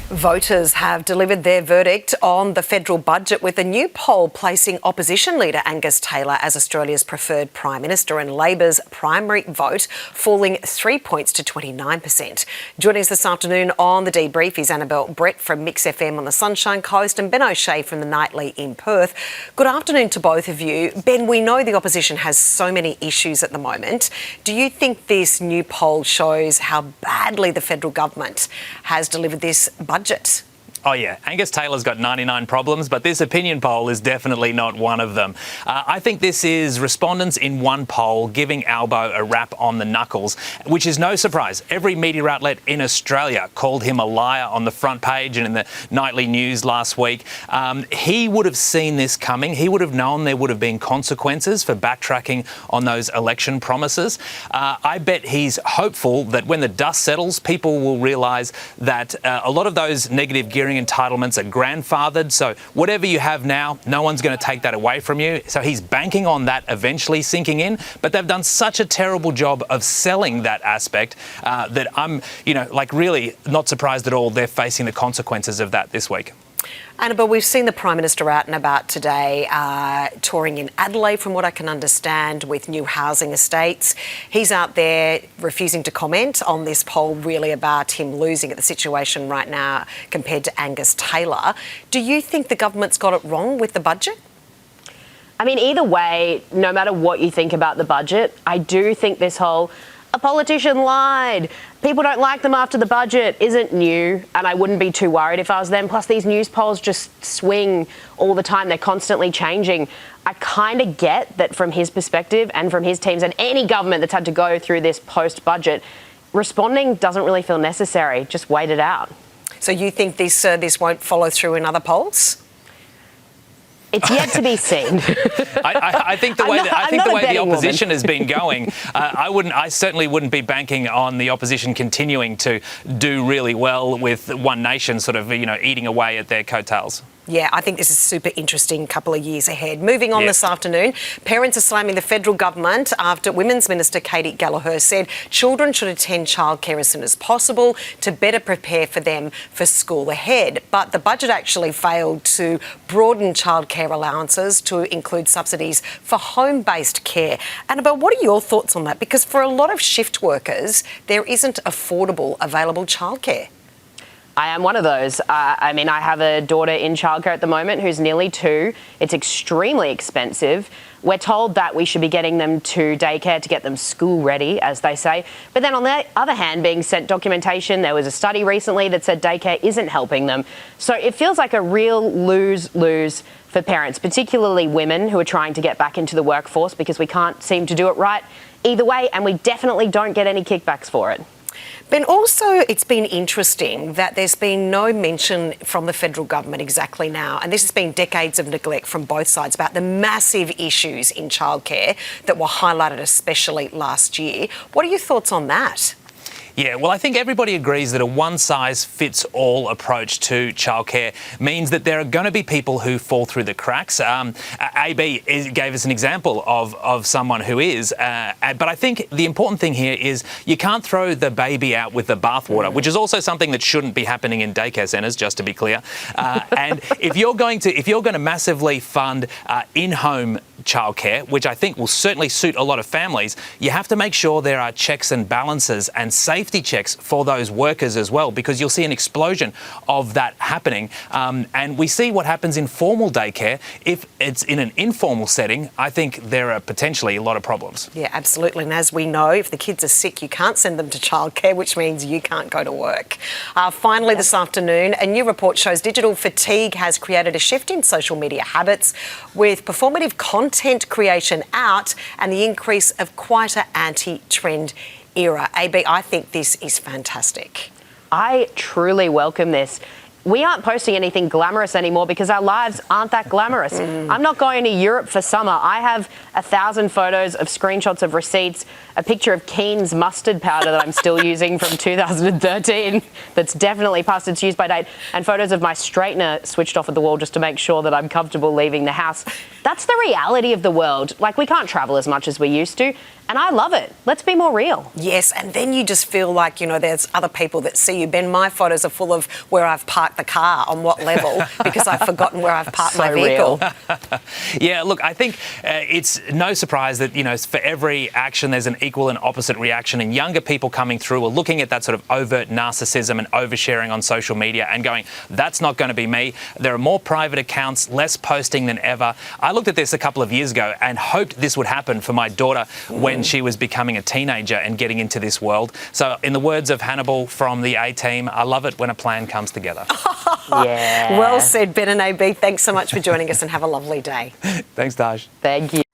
Voters have delivered their verdict on the federal budget, with a new poll placing opposition leader Angus Taylor as Australia's preferred Prime Minister and Labor's primary vote falling 3 points to 29%. Joining us this afternoon on The Debrief is Annabelle Brett from Mix FM on the Sunshine Coast and Ben O'Shea from The Nightly in Perth. Good afternoon to both of you. Ben, we know the opposition has so many issues at the moment. Do you think this new poll shows how badly the federal government has delivered this budget? Oh yeah, Angus Taylor's got 99 problems, but this opinion poll is definitely not one of them. I think this is respondents in one poll giving Albo a rap on the knuckles, which is no surprise. Every media outlet in Australia called him a liar on the front page and in the nightly news last week. He would have seen this coming. He would have known there would have been consequences for backtracking on those election promises. I bet he's hopeful that when the dust settles, people will realise that a lot of those negative gearing entitlements are grandfathered, so whatever you have now, no one's going to take that away from you. So he's banking on that eventually sinking in, but they've done such a terrible job of selling that aspect that I'm, really not surprised at all they're facing the consequences of that this week. Annabelle, we've seen the Prime Minister out and about today, touring in Adelaide, from what I can understand, with new housing estates. He's out there refusing to comment on this poll, really about him losing at the situation right now compared to Angus Taylor. Do you think the government's got it wrong with the budget? I mean, either way, no matter what you think about the budget, I do think this whole "a politician lied, people don't like them after the budget" isn't new, and I wouldn't be too worried if I was them. Plus, these news polls just swing all the time. They're constantly changing. I kind of get that from his perspective and from his teams and any government that's had to go through this post-budget, responding doesn't really feel necessary. Just wait it out. So you think this won't follow through in other polls? It's yet to be seen. I think the way the opposition has been going, I certainly wouldn't be banking on the opposition continuing to do really well with One Nation sort of, eating away at their coattails. Yeah, I think this is a super interesting couple of years ahead. Moving on this afternoon, parents are slamming the federal government after Women's Minister Katie Gallagher said children should attend childcare as soon as possible to better prepare for them for school ahead. But the budget actually failed to broaden childcare allowances to include subsidies for home-based care. Annabelle, what are your thoughts on that? Because for a lot of shift workers, there isn't affordable, available childcare. I am one of those. I have a daughter in childcare at the moment who's nearly 2. It's extremely expensive. We're told that we should be getting them to daycare to get them school ready, as they say. But then on the other hand, being sent documentation, there was a study recently that said daycare isn't helping them. So it feels like a real lose-lose for parents, particularly women who are trying to get back into the workforce, because we can't seem to do it right either way, and we definitely don't get any kickbacks for it. Ben, also, it's been interesting that there's been no mention from the federal government exactly now, and this has been decades of neglect from both sides, about the massive issues in childcare that were highlighted especially last year. What are your thoughts on that? Yeah, well, I think everybody agrees that a one-size-fits-all approach to childcare means that there are going to be people who fall through the cracks. AB gave us an example of someone who is. But I think the important thing here is you can't throw the baby out with the bathwater, which is also something that shouldn't be happening in daycare centres, just to be clear. And if you're going to massively fund in-home childcare, which I think will certainly suit a lot of families, you have to make sure there are checks and balances and safety checks for those workers as well, because you'll see an explosion of that happening. And we see what happens in formal daycare. If it's in an informal setting, I think there are potentially a lot of problems. Yeah, absolutely. And as we know, if the kids are sick, you can't send them to childcare, which means you can't go to work. Finally, this afternoon, a new report shows digital fatigue has created a shift in social media habits, with performative content creation out and the increase of quite an anti-trend era. AB, I think this is fantastic. I truly welcome this. We aren't posting anything glamorous anymore because our lives aren't that glamorous. I'm not going to Europe for summer. I have 1,000 photos of screenshots of receipts, a picture of Keen's mustard powder that I'm still using from 2013 that's definitely past its use by date, and photos of my straightener switched off at the wall just to make sure that I'm comfortable leaving the house. That's the reality of the world. Like, we can't travel as much as we used to, And I love it. Let's be more real. Yes, and then you just feel like, there's other people that see you. Ben, my photos are full of where I've parked the car, on what level, because I've forgotten where I've parked my vehicle. Yeah, look, I think it's no surprise that, for every action there's an equal and opposite reaction, and younger people coming through are looking at that sort of overt narcissism and oversharing on social media and going, that's not going to be me. There are more private accounts, less posting than ever. I looked at this a couple of years ago and hoped this would happen for my daughter when she was becoming a teenager and getting into this world. So in the words of Hannibal from the A-Team, I love it when a plan comes together. Yeah. Well said, Ben and AB. Thanks so much for joining us and have a lovely day. Thanks, Taj. Thank you.